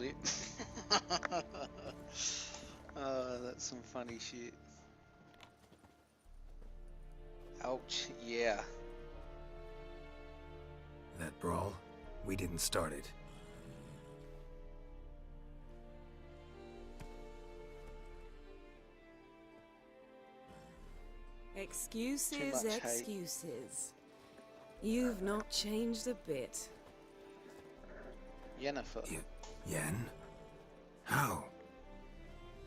flip. Oh, that's some funny shit. Ouch, yeah. That brawl, we didn't start it. Excuses, much hate. excuses. You've not changed a bit. Yennefer. Yen? How?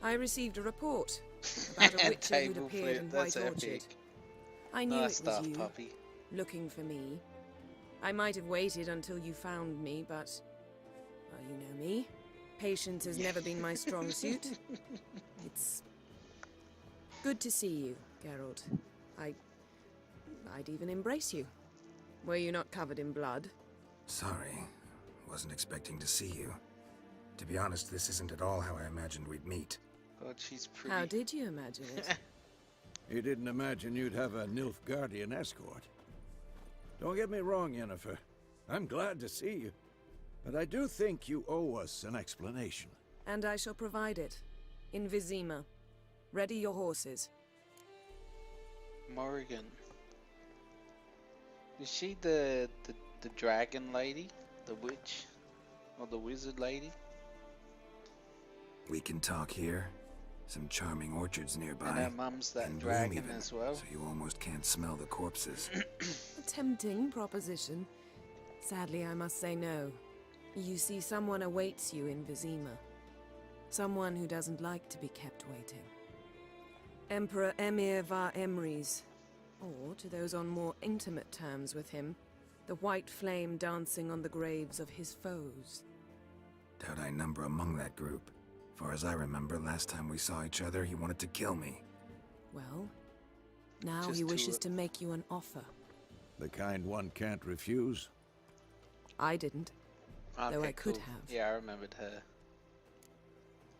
I received a report about a witcher who'd Table appeared flip, in that's White Orchard. epic. I knew Nice it was stuff, you, puppy. looking for me. I might have waited until you found me, but... well, you know me. Patience has never been my strong suit. It's... good to see you, Geralt. I'd even embrace you. Were you not covered in blood? Sorry. Wasn't expecting to see you. To be honest, this isn't at all how I imagined we'd meet. God, she's pretty. How did you imagine it? You didn't imagine you'd have a Nilfgaardian escort. Don't get me wrong, Yennefer. I'm glad to see you. But I do think you owe us an explanation. And I shall provide it. In Vizima. Ready your horses. Morrigan. Is she the dragon lady? The witch? Or the wizard lady? We can talk here. Some charming orchards nearby. And her mum's that and bloom dragon even, as well. so you almost can't smell the corpses. A tempting proposition. Sadly, I must say no. You see, someone awaits you in Vizima. Someone who doesn't like to be kept waiting. Emperor Emir var Emrys. Or, to those on more intimate terms with him, the white flame dancing on the graves of his foes. Doubt I number among that group. Far as I remember, last time we saw each other, he wanted to kill me. Well, now Just he to- wishes to make you an offer. The kind one can't refuse. I didn't. Though Okay, I could cool. have. Yeah, I remembered her.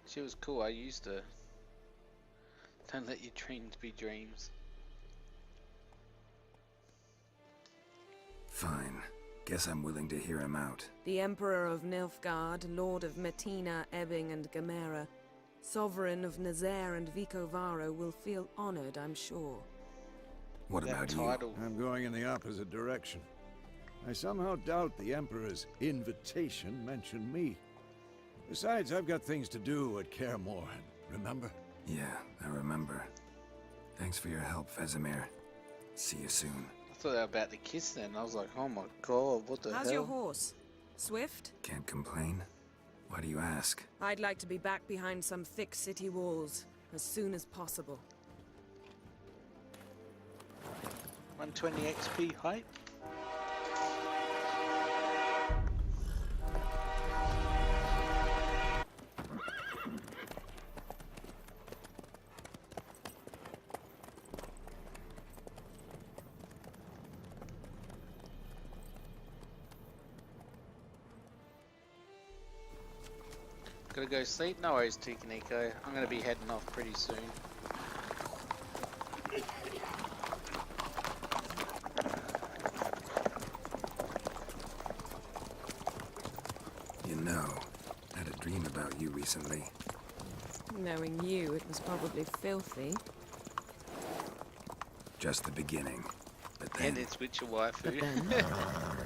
She was cool, I used her. Don't let your dreams be dreams. Fine. Guess I'm willing to hear him out. The Emperor of Nilfgaard, Lord of Metina, Ebbing, and Gamera, Sovereign of Nazaire and Vicovaro will feel honored, I'm sure. What That about you? title. I'm going in the opposite direction. I somehow doubt the Emperor's invitation mentioned me. Besides, I've got things to do at Kaer Morhen, remember? Yeah, I remember. Thanks for your help, Vesemir. See you soon. I thought they were about to kiss then. I was like, oh my god, what the How's hell? your horse? Swift? Can't complain. Why do you ask? I'd like to be back behind some thick city walls as soon as possible. 120 XP hype? Gotta go sleep? No worries, Tukaniko. I'm gonna be heading off pretty soon. You know, I had a dream about you recently. Knowing you, it was probably filthy. Just the beginning. But And then, it's Witcher waifu. But then,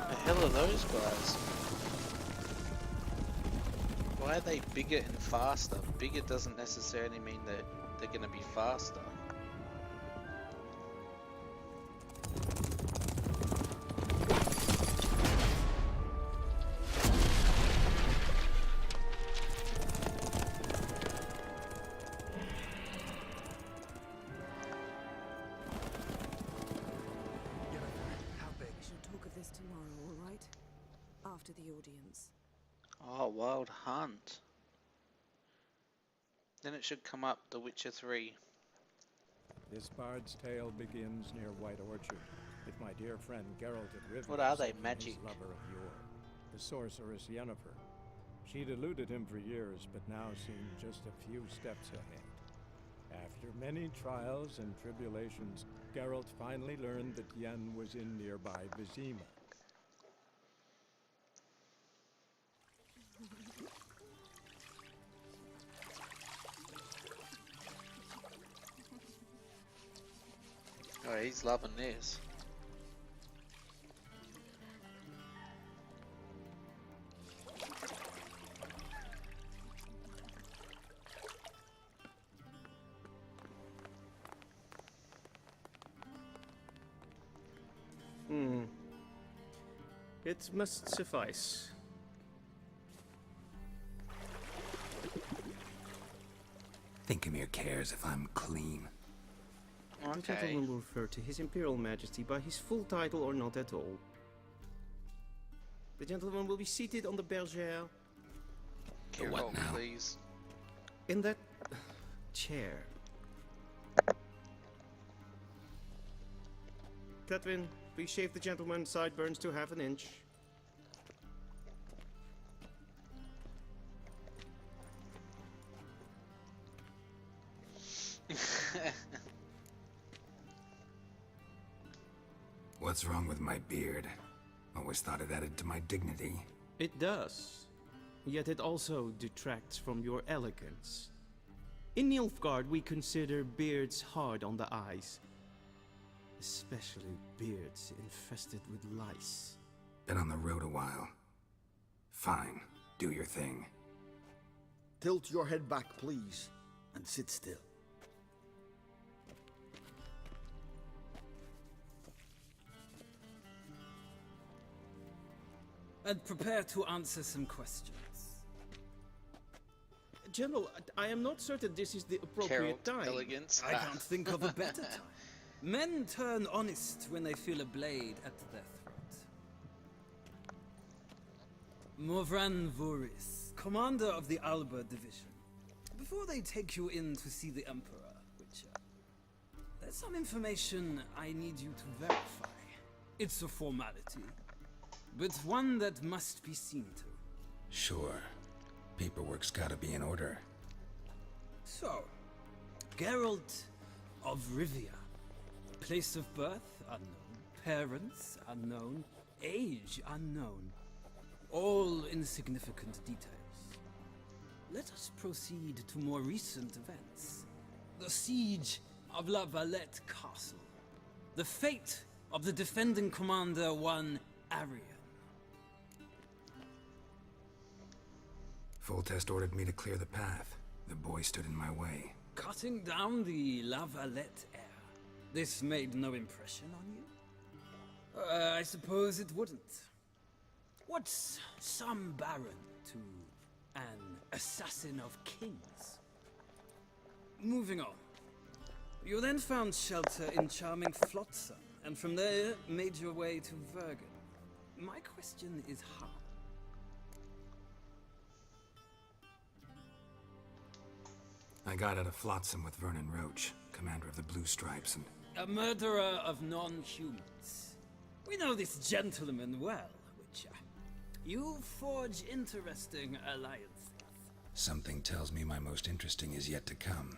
The hell are those guys? Why are they bigger and faster? Bigger doesn't necessarily mean that they're gonna be faster. we shall talk of this tomorrow, all after the audience. Oh, Wild Hunt. Then it should come up, The Witcher 3. This bard's tale begins near White Orchard, with my dear friend Geralt of Rivia. What are they, seeking magic? his lover of yore, the sorceress Yennefer. She'd eluded him for years, but now seemed just a few steps ahead. After many trials and tribulations, Geralt finally learned that Yen was in nearby Vizima. Oh, he's loving this. It must suffice. Thinkamir cares if I'm clean. The Okay. gentleman will refer to His Imperial Majesty by his full title or not at all. The gentleman will be seated on the bergère The what Geralt, now? please. in that chair. Catwin, please shave the gentleman's sideburns to half an inch. What's wrong with my beard? Always thought it added to my dignity. It does. Yet it also detracts from your elegance. In Nilfgaard, we consider beards hard on the eyes. Especially beards infested with lice. Been on the road a while. Fine, do your thing. Tilt your head back, please, and sit still. And prepare to answer some questions. General, I am not certain this is the appropriate Geralt, time. elegance. I can't think of a better time. Men turn honest when they feel a blade at their throat. Morvran Voorhis, commander of the Alba Division. Before they take you in to see the Emperor, Witcher, there's some information I need you to verify. It's a formality, but one that must be seen to. Sure. Paperwork's gotta be in order. So, Geralt of Rivia. Place of birth unknown, parents unknown, age unknown. All insignificant details. Let us proceed to more recent events. The siege of La Valette Castle. The fate of the defending commander, one Arian. Foltest ordered me to clear the path. The boy stood in my way. Cutting down the La Valette heir. This made no impression on you? I suppose it wouldn't. What's some baron to an assassin of kings? Moving on. You then found shelter in charming Flotsam, and from there made your way to Vergen. My question is how? I got out of Flotsam with Vernon Roach, commander of the Blue Stripes, and A murderer of non-humans. We know this gentleman well, Witcher. You forge interesting alliances. something tells me my most interesting is yet to come.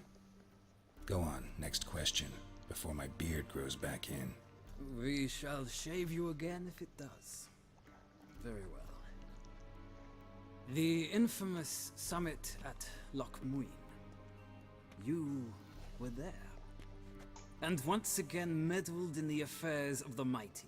Go on, next question, before my beard grows back in. We shall shave you again if it does. Very well. The infamous summit at Loch Muin. You were there. And once again meddled in the affairs of the mighty.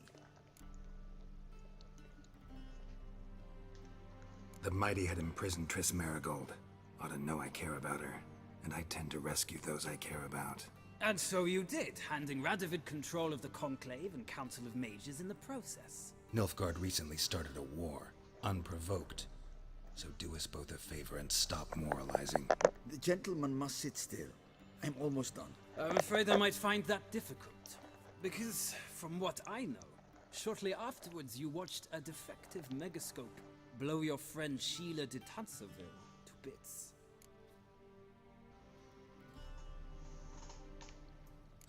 The mighty had imprisoned Triss Marigold. Ought to know I care about her, and I tend to rescue those I care about. And so you did, handing Radovid control of the Conclave and Council of Mages in the process. Nilfgaard recently started a war, unprovoked. So do us both a favor and stop moralizing. The gentleman must sit still. I'm almost done. I'm afraid I might find that difficult. Because, from what I know, Shortly afterwards, you watched a defective megascope blow your friend Sheila de Tancerville to bits.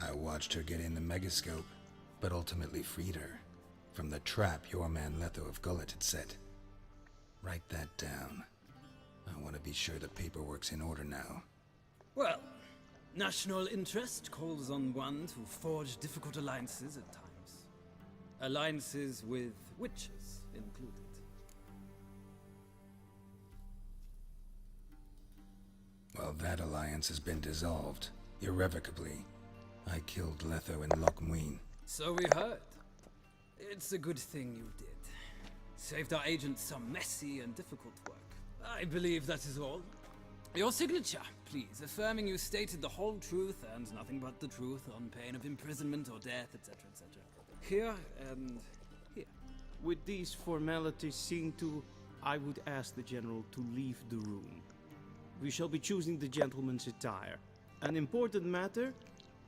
I watched her get in the megascope, but ultimately freed her from the trap your man Letho of Gullet had set. Write that down. I want to be sure the paperwork's in order now. Well, national interest calls on one to forge difficult alliances at times. Alliances with witches included. Well, that alliance has been dissolved, irrevocably. I killed Letho and Loch Muin. So we heard. It's a good thing you did. Saved our agents some messy and difficult work. I believe that is all. Your signature, please, affirming you stated the whole truth and nothing but the truth on pain of imprisonment or death, etc., etc. Here and here. With these formalities seen to, I would ask the General to leave the room. We shall be choosing the gentleman's attire. An important matter,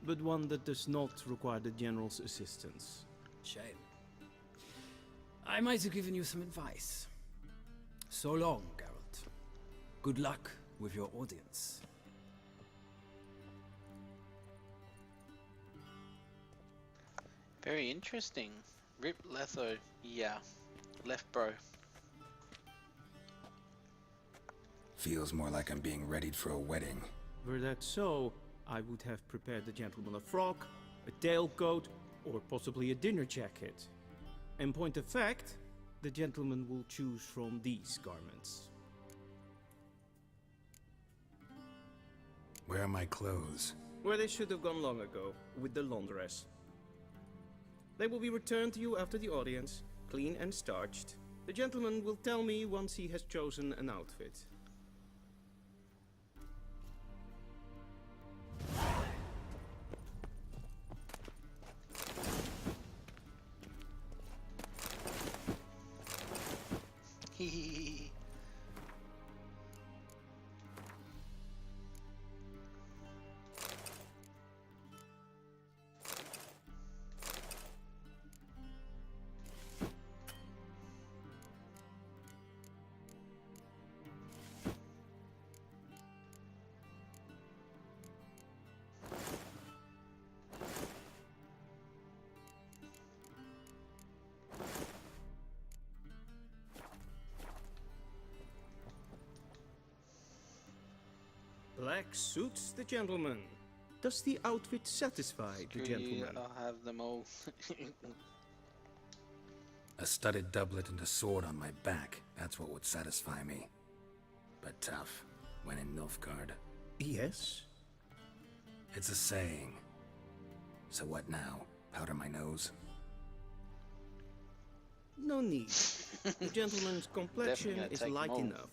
but one that does not require the General's assistance. Shame. I might have given you some advice. So long, Geralt. Good luck with your audience. Very interesting. Rip Letho. Yeah. Left bro. Feels more like I'm being readied for a wedding. Were that so, I would have prepared the gentleman a frock, a tailcoat, or possibly a dinner jacket. In point of fact, the gentleman will choose from these garments. Where are my clothes? Where they should have gone long ago, with the laundress. They will be returned to you after the audience, clean and starched. The gentleman will tell me once he has chosen an outfit. Hehehe. Black suits the gentleman. Does the outfit satisfy the Screw you, gentleman? I'll have them all. A studded doublet and a sword on my back. That's what would satisfy me. But tough, when in Nilfgaard. Yes. It's a saying. So what now? Powder my nose? No need. The gentleman's complexion Definitely gonna is take 'em light all. enough.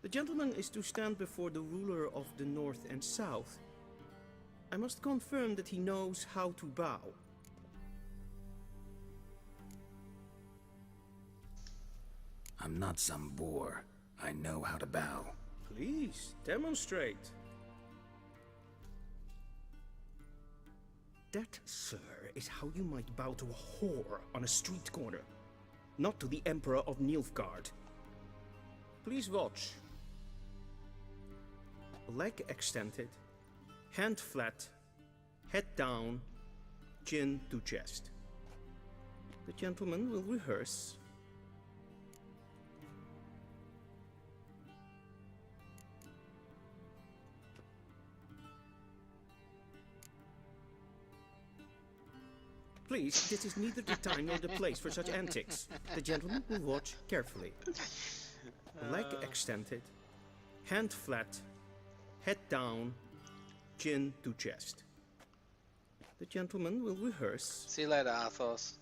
The gentleman is to stand before the ruler of the North and South. I must confirm that he knows how to bow. I'm not some boor. I know how to bow. Please, demonstrate. That, sir, is how you might bow to a whore on a street corner, not to the Emperor of Nilfgaard. Please watch. Leg extended, hand flat, head down, chin to chest. The gentleman will rehearse. Please, this is neither the time nor the place for such antics. The gentleman will watch carefully. Leg extended, hand flat, head down, chin to chest. The gentleman will rehearse. See you later, Athos.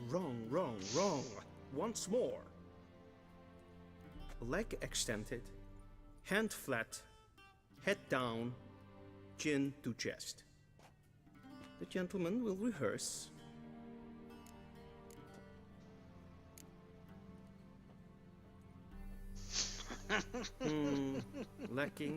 Wrong, wrong, wrong. Once more. Leg extended, hand flat, head down, chin to chest. The gentleman will rehearse. Lacking